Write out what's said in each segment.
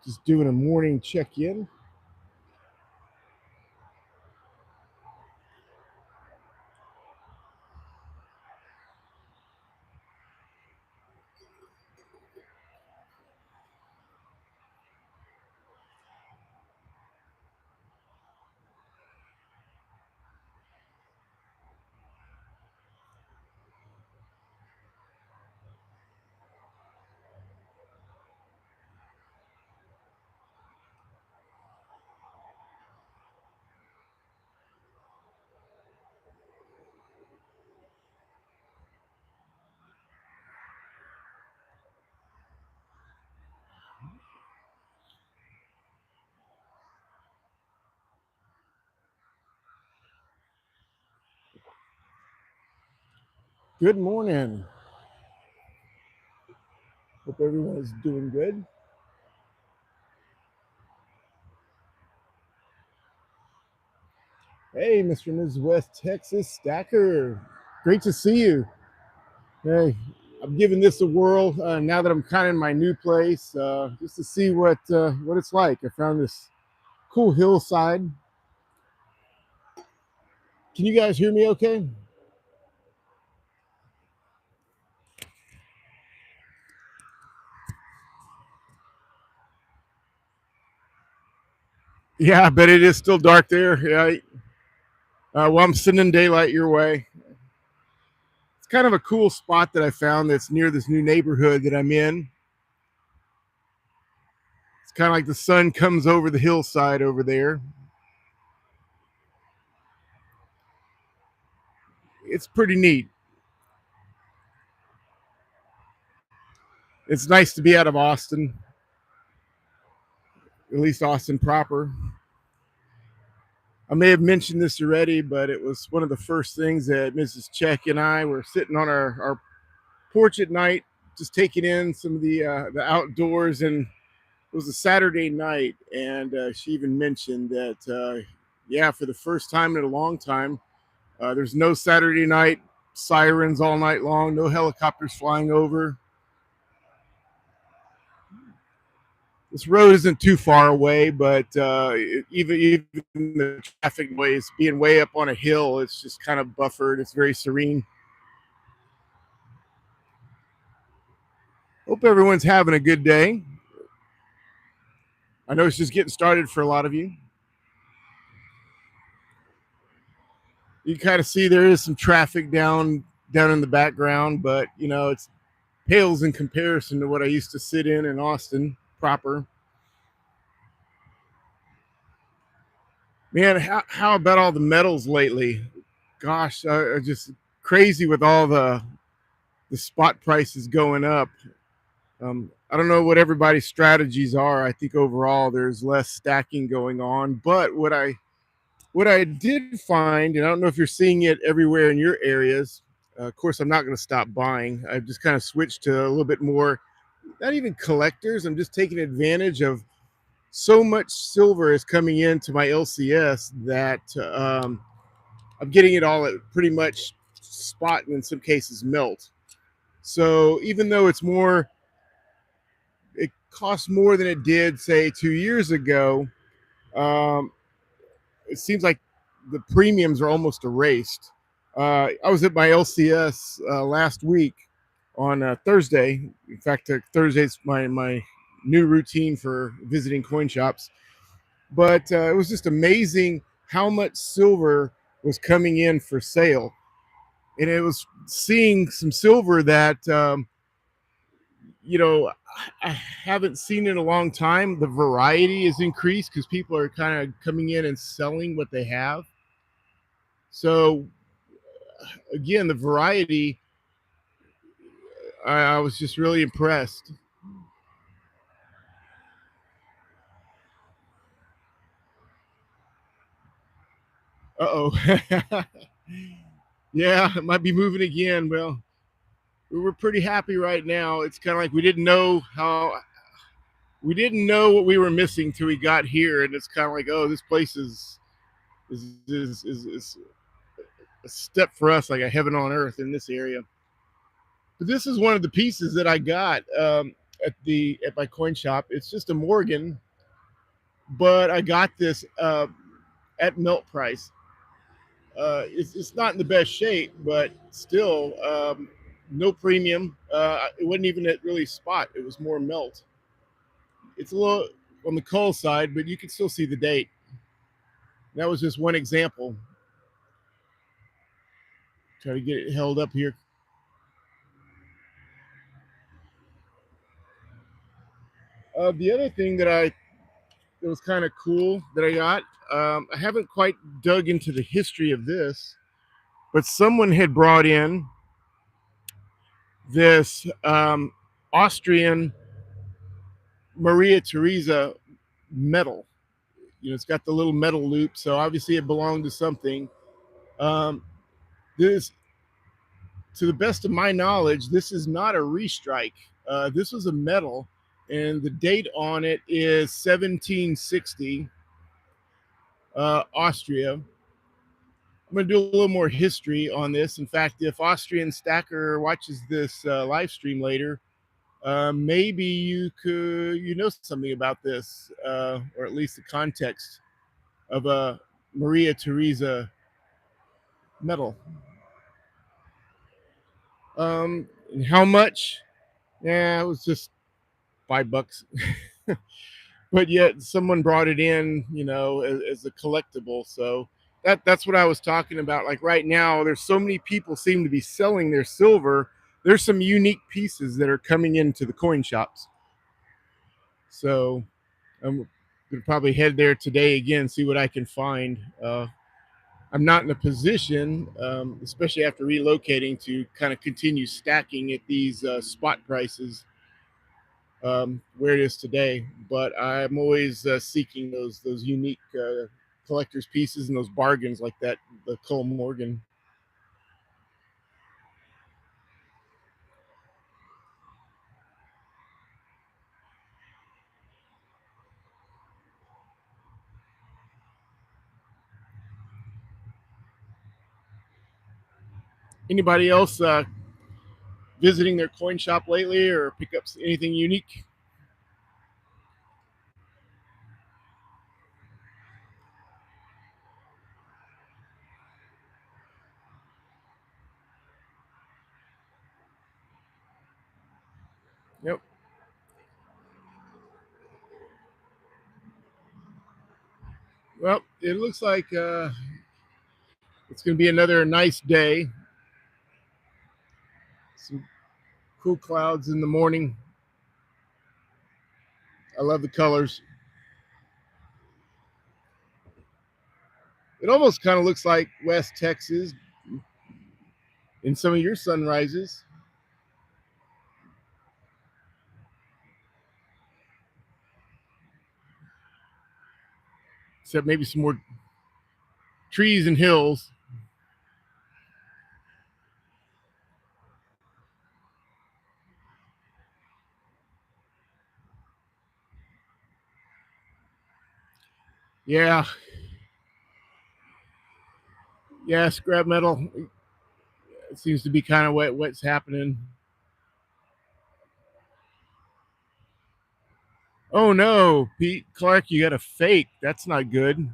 Just doing a morning check-in. Good morning. Hope everyone is doing good. Hey, Mr. and Mrs. West Texas Stacker. Great to see you. Hey, I'm giving this a whirl now that I'm kind of in my new place, just to see what it's like. I found this cool hillside. Can you guys hear me okay? Yeah, but it is still dark there. Yeah. Well, I'm sending daylight your way. It's kind of a cool spot that I found that's near this new neighborhood that I'm in. It's kind of like the sun comes over the hillside over there. It's pretty neat. It's nice to be out of Austin, at least Austin proper. I may have mentioned this already, but it was one of the first things that Mrs. Czech and I were sitting on our porch at night, just taking in some of the outdoors. And it was a Saturday night, and she even mentioned that, yeah, for the first time in a long time, there's no Saturday night sirens all night long, no helicopters flying over. This road isn't too far away, but even the traffic noise being way up on a hill, it's just kind of buffered. It's very serene. Hope everyone's having a good day. I know it's just getting started for a lot of you. You kind of see there is some traffic down in the background, but it's pales in comparison to what I used to sit in Austin proper. Man, how about all the metals lately? Gosh, just crazy with all the spot prices going up. I don't know what everybody's strategies are. I think overall there's less stacking going on. But what I did find, and I don't know if you're seeing it everywhere in your areas. Of course, I'm not going to stop buying. I've just kind of switched to a little bit more, not even collectors. I'm just taking advantage of so much silver is coming into my LCS that I'm getting it all at pretty much spot, and in some cases melt. So even though it costs more than it did, say, 2 years ago. Um, it seems like the premiums are almost erased. I was at my LCS last week on Thursday. In fact, Thursday's my new routine for visiting coin shops. But it was just amazing how much silver was coming in for sale, and it was seeing some silver that you know, I haven't seen in a long time. The variety is increased because people are kind of coming in and selling what they have. So again, the variety, I was just really impressed. Uh oh. Yeah, it might be moving again. Well, we're pretty happy right now. It's kind of like we didn't know what we were missing till we got here, and it's kind of like, oh, this place is a step for us, like a heaven on earth in this area. But this is one of the pieces that I got. at my coin shop. It's just a Morgan, but I got this at melt price. It's not in the best shape, but still, no premium. It wasn't even at really spot. It was more melt. It's a little on the coal side, but you can still see the date. That was just one example. Try to get it held up here. The other thing that was kind of cool that I got, I haven't quite dug into the history of this, but someone had brought in this Austrian Maria Theresa medal. It's got the little metal loop, so obviously it belonged to something. Um, this, to the best of my knowledge, this is not a restrike. This was a medal, and the date on it is 1760, Austria. I'm going to do a little more history on this. In fact, if Austrian Stacker watches this live stream later, maybe you know something about this, or at least the context of a Maria Theresa medal. And how much? Yeah, it was just $5. But yet someone brought it in, as a collectible. So that's what I was talking about. Like right now, there's so many people seem to be selling their silver. There's some unique pieces that are coming into the coin shops. So I'm gonna probably head there today again, see what I can find. I'm not in a position, especially after relocating, to kind of continue stacking at these spot prices where it is today. But I'm always seeking those unique collector's pieces and those bargains like that, the Cole Morgan. Anybody else visiting their coin shop lately or pick up anything unique? Yep. Well, it looks like it's going to be another nice day. Some cool clouds in the morning. I love the colors. It almost kind of looks like West Texas in some of your sunrises. Except maybe some more trees and hills. Yeah, yeah, scrap metal. It seems to be kind of what's happening. Oh no, Pete Clark, you got a fake. That's not good.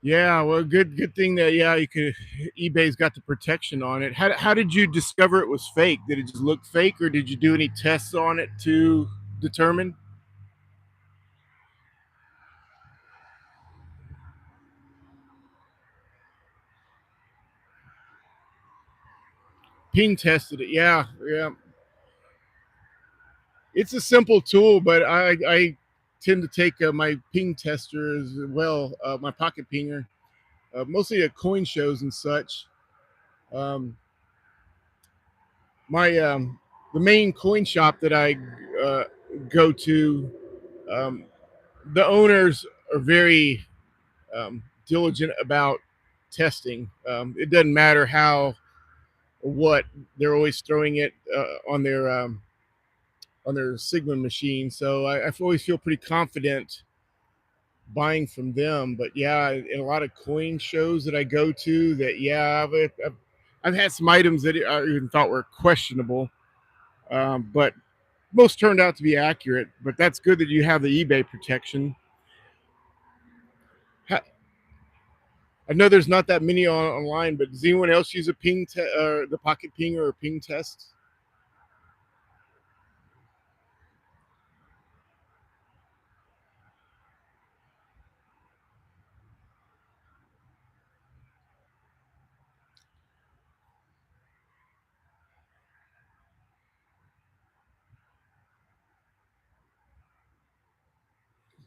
Yeah, well, good thing that you could. eBay's got the protection on it. How did you discover it was fake? Did it just look fake, or did you do any tests on it to determine? Ping tested it. Yeah, yeah. It's a simple tool, but I tend to take my ping tester as well, my pocket pinger, mostly at coin shows and such. Um, my The main coin shop that I uh, go to, um, the owners are very diligent about testing. It doesn't matter how or what, they're always throwing it on their Sigma machine. So I always feel pretty confident buying from them. But yeah, in a lot of coin shows that I go to, that yeah, I've had some items that I even thought were questionable, but most turned out to be accurate. But that's good that you have the eBay protection. I know there's not that many online, but does anyone else use a the pocket ping or a ping test?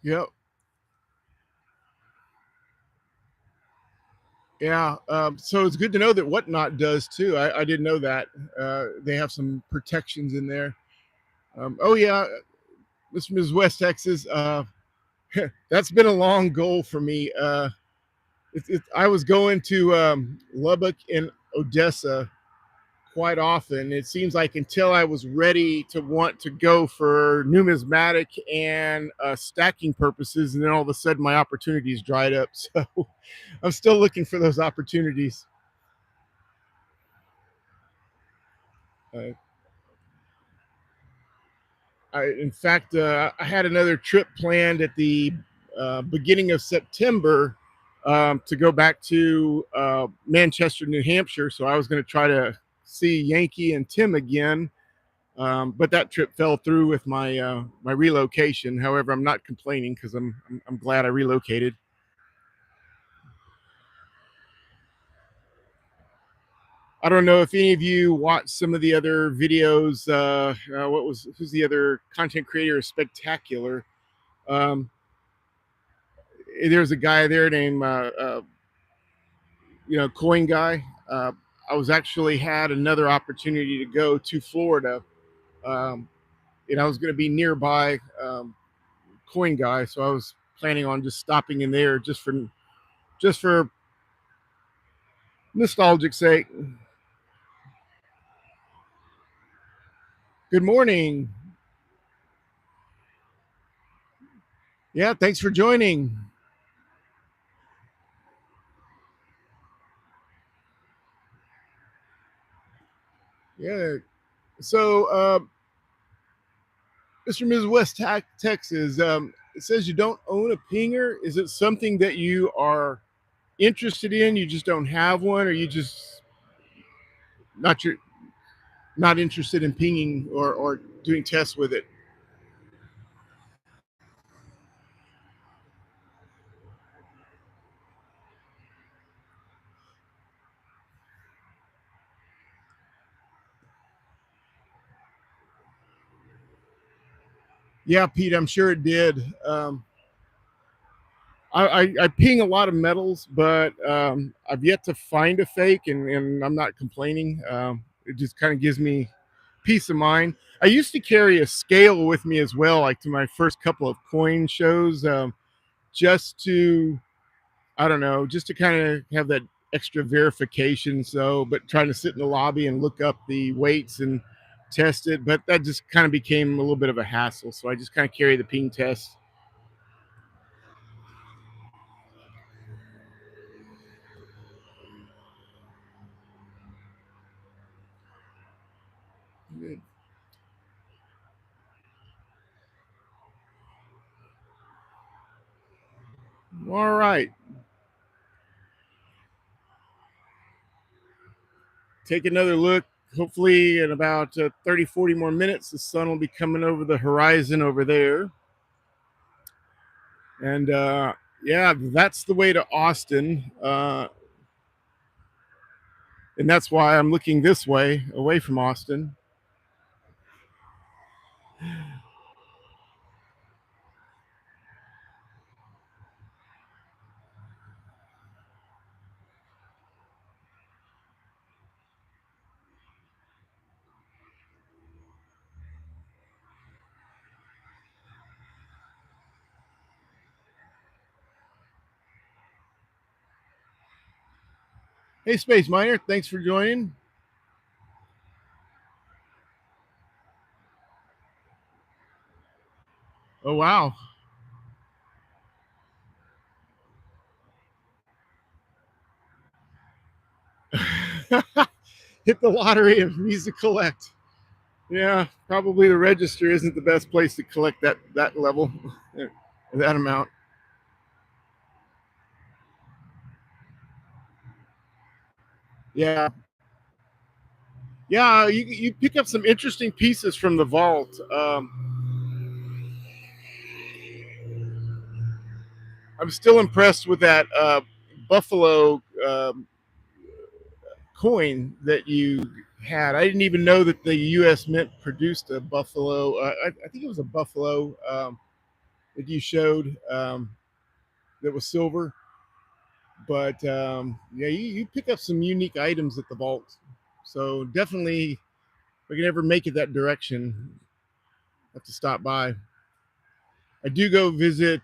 Yep. Yeah. So it's good to know that Whatnot does too. I didn't know that. They have some protections in there. Oh yeah, Mr. Ms. West Texas. That's been a long goal for me. I was going to Lubbock and Odessa quite often. It seems like until I was ready to want to go for numismatic and stacking purposes, and then all of a sudden my opportunities dried up. So I'm still looking for those opportunities. Uh, in fact, I had another trip planned at the beginning of September to go back to Manchester, New Hampshire. So I was going to try to see Yankee and Tim again. But that trip fell through with my relocation. However, I'm not complaining because I'm glad I relocated. I don't know if any of you watched some of the other videos. Who's the other content creator? Spectacular. Um, there's a guy there named Coin Guy. I was actually had another opportunity to go to Florida, um, and I was going to be nearby Coin Guy, so I was planning on just stopping in there just for nostalgic sake. Good morning. Yeah, thanks for joining. Yeah. So, Mr. and Mrs. West Texas, it says you don't own a pinger. Is it something that you are interested in? You just don't have one, or you just not your not interested in pinging or doing tests with it? Yeah, Pete, I'm sure it did. I ping a lot of metals, but I've yet to find a fake, and I'm not complaining. It just kind of gives me peace of mind. I used to carry a scale with me as well, like to my first couple of coin shows, just to, I don't know, just to kind of have that extra verification. So, but trying to sit in the lobby and look up the weights and test it, but that just kind of became a little bit of a hassle. So I just kind of carry the ping test. All right. Take another look. Hopefully, in about 30, 40 more minutes, the sun will be coming over the horizon over there. And yeah, that's the way to Austin. And that's why I'm looking this way, away from Austin. Hey, Space Miner, thanks for joining. Oh, wow. Hit the lottery and needs to collect. Yeah, probably the register isn't the best place to collect that level, that amount. Yeah, yeah. You pick up some interesting pieces from the vault. I'm still impressed with that Buffalo coin that you had. I didn't even know that the U.S. Mint produced a Buffalo. I think it was a Buffalo that you showed that was silver. But yeah, you pick up some unique items at the vault. So definitely, if I can ever make it that direction, I have to stop by. I do go visit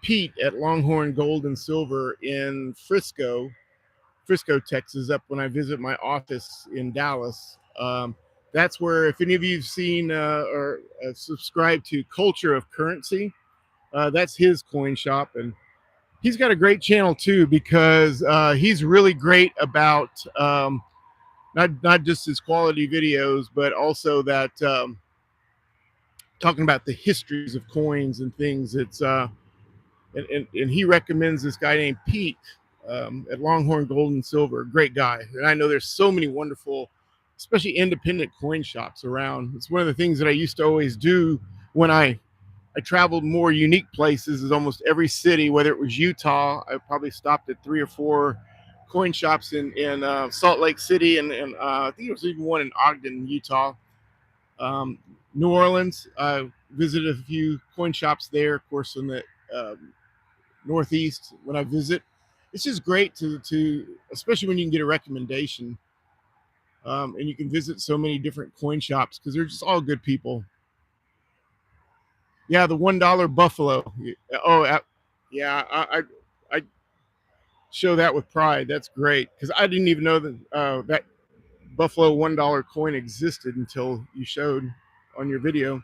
Pete at Longhorn Gold and Silver in Frisco, Texas, up when I visit my office in Dallas. That's where, if any of you've seen or subscribed to Culture of Currency, that's his coin shop. And he's got a great channel too, because he's really great about not just his quality videos, but also that talking about the histories of coins and things. It's and he recommends this guy named Pete at Longhorn Gold and Silver. Great guy. And I know there's so many wonderful, especially independent coin shops around. It's one of the things that I used to always do when I traveled more unique places. Is almost every city, whether it was Utah, I probably stopped at 3 or 4 coin shops in Salt Lake City, and I think there was even one in Ogden, Utah. Um, New Orleans, I visited a few coin shops there, of course, in the Northeast when I visit. It's just great to especially when you can get a recommendation, and you can visit so many different coin shops because they're just all good people. Yeah, the $1 Buffalo. Oh, yeah, I show that with pride. That's great because I didn't even know that that Buffalo $1 coin existed until you showed on your video.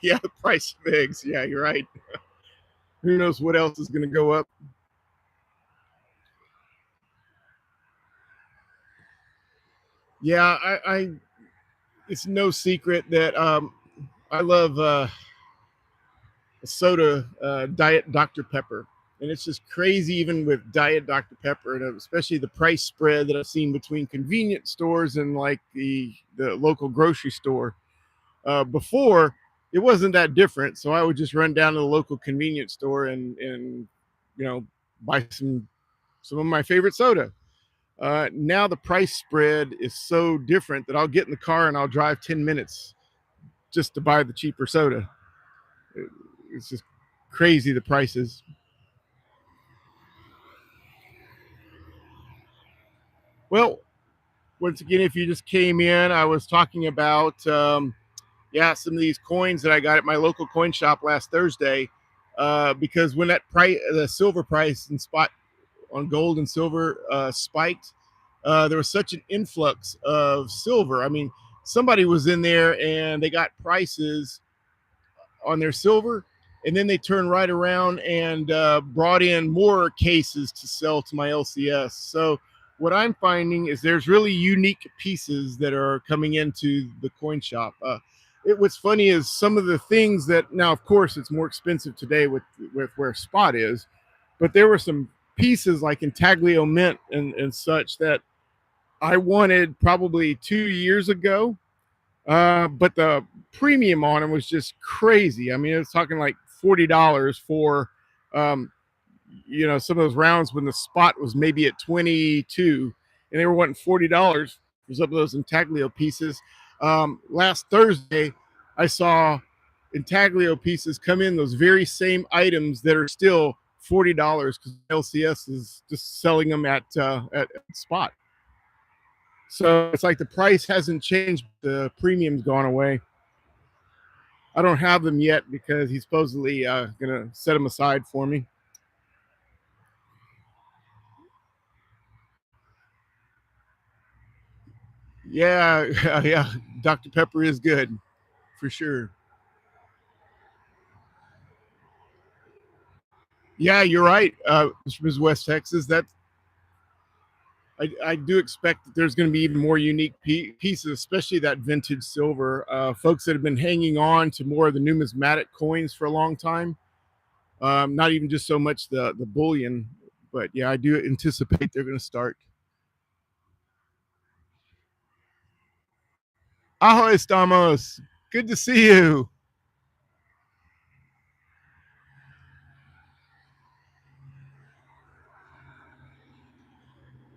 Yeah, the price of eggs. Yeah, you're right. Who knows what else is going to go up? Yeah, I it's no secret that I love soda, Diet Dr. Pepper. And it's just crazy, even with Diet Dr. Pepper, and especially the price spread that I've seen between convenience stores and like the local grocery store. Before, it wasn't that different, so I would just run down to the local convenience store and you know buy some of my favorite soda. Now the price spread is so different that I'll get in the car and I'll drive 10 minutes just to buy the cheaper soda. It's just crazy the prices. Well, once again, if you just came in, I was talking about yeah, some of these coins that I got at my local coin shop last Thursday. Because when that price, the silver price and spot on gold and silver spiked, there was such an influx of silver. I mean, somebody was in there and they got prices on their silver, and then they turned right around and brought in more cases to sell to my LCS. So what I'm finding is there's really unique pieces that are coming into the coin shop. What's funny is some of the things that now, of course, it's more expensive today with where spot is, but there were some pieces like intaglio mint and such that I wanted probably 2 years ago, but the premium on them was just crazy. I mean, it was talking like $40 for, um, some of those rounds when the spot was maybe at 22, and they were wanting $40 for some of those intaglio pieces. Last Thursday, I saw intaglio pieces come in, those very same items that are still $40 because LCS is just selling them at spot. So it's like the price hasn't changed, the premium's gone away. I don't have them yet because he's supposedly gonna set them aside for me. Yeah, yeah. Dr. Pepper is good. for sure. Yeah, you're right. Ms. West Texas, that I do expect that there's going to be even more unique pieces, especially that vintage silver. Folks that have been hanging on to more of the numismatic coins for a long time. Not even just so much the bullion, but yeah, I do anticipate they're going to start. Aho estamos. Good to see you.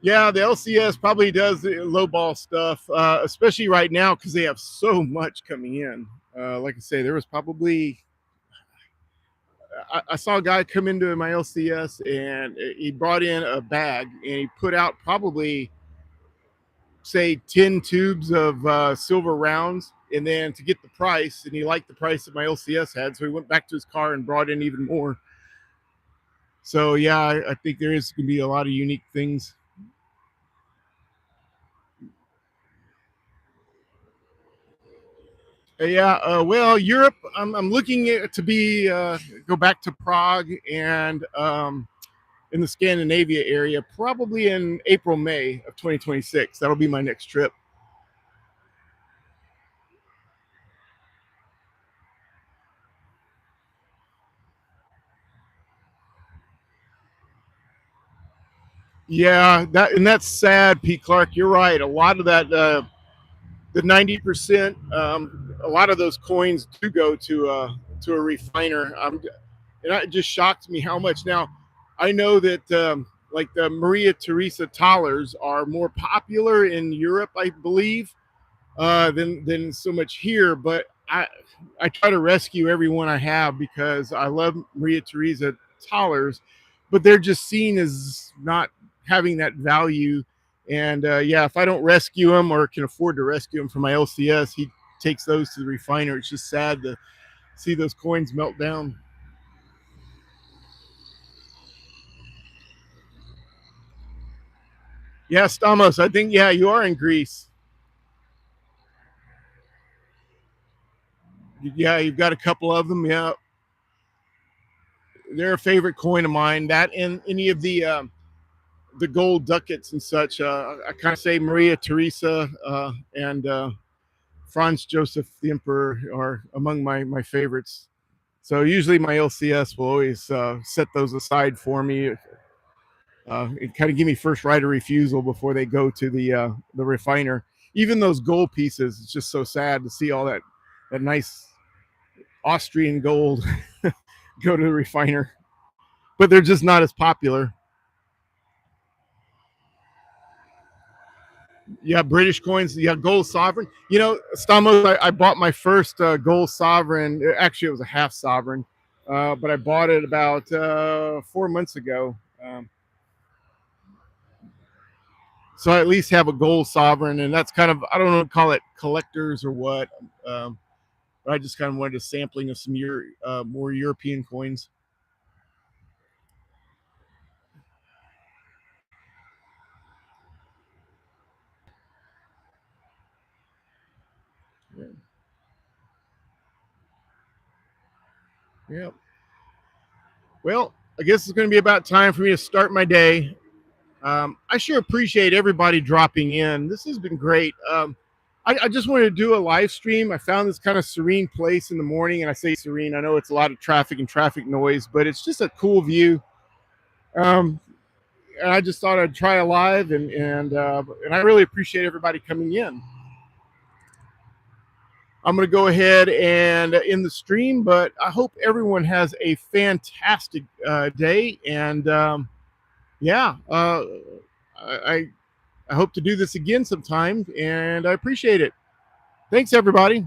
Yeah, the LCS probably does the low ball stuff, especially right now because they have so much coming in. Like I say, there was probably I saw a guy come into my LCS and he brought in a bag and he put out probably say 10 tubes of silver rounds, and then to get the price, and he liked the price that my LCS had, so he went back to his car and brought in even more. So yeah, I think there is going to be a lot of unique things. Yeah, well, Europe, I'm looking at to be go back to Prague and in the Scandinavia area, probably in April, May of 2026. That'll be my next trip. Yeah, that's sad, Pete Clark. You're right. A lot of that, the 90%, a lot of those coins do go to a refiner. And it just shocked me how much. Now, I know that like the Maria Theresa Thalers are more popular in Europe, I believe, than so much here. But I try to rescue everyone I have because I love Maria Theresa Thalers, but they're just seen as not having that value. And yeah, if I don't rescue them or can afford to rescue them from my LCS, he takes those to the refiner. It's just sad to see those coins melt down. Yeah, Stamos, I think, yeah, you are in Greece. Yeah, you've got a couple of them. Yeah, they're a favorite coin of mine. That and any of the gold ducats and such. I kind of say Maria Theresa and Franz Joseph the Emperor are among my favorites. So usually my LCS will always set those aside for me. It kind of give me first right of refusal before they go to the refiner. Even those gold pieces, it's just so sad to see all that nice Austrian gold go to the refiner, but they're just not as popular. Yeah, British coins. Yeah, gold sovereign. You know, Stamos, I bought my first gold sovereign. Actually, it was a half sovereign, but I bought it about 4 months ago. So I at least have a gold sovereign, and that's kind of, I don't know, call it collectors or what. Um, but I just kind of wanted a sampling of some more European coins. Yeah. Yeah. Well, I guess it's going to be about time for me to start my day. I sure appreciate everybody dropping in. This has been great. I just wanted to do a live stream. I found this kind of serene place in the morning, and I say serene. I know it's a lot of traffic and traffic noise, but it's just a cool view. Um, and I just thought I'd try a live, and I really appreciate everybody coming in. I'm going to go ahead and end the stream, but I hope everyone has a fantastic day. And yeah, I I hope to do this again sometime, and I appreciate it. Thanks, everybody.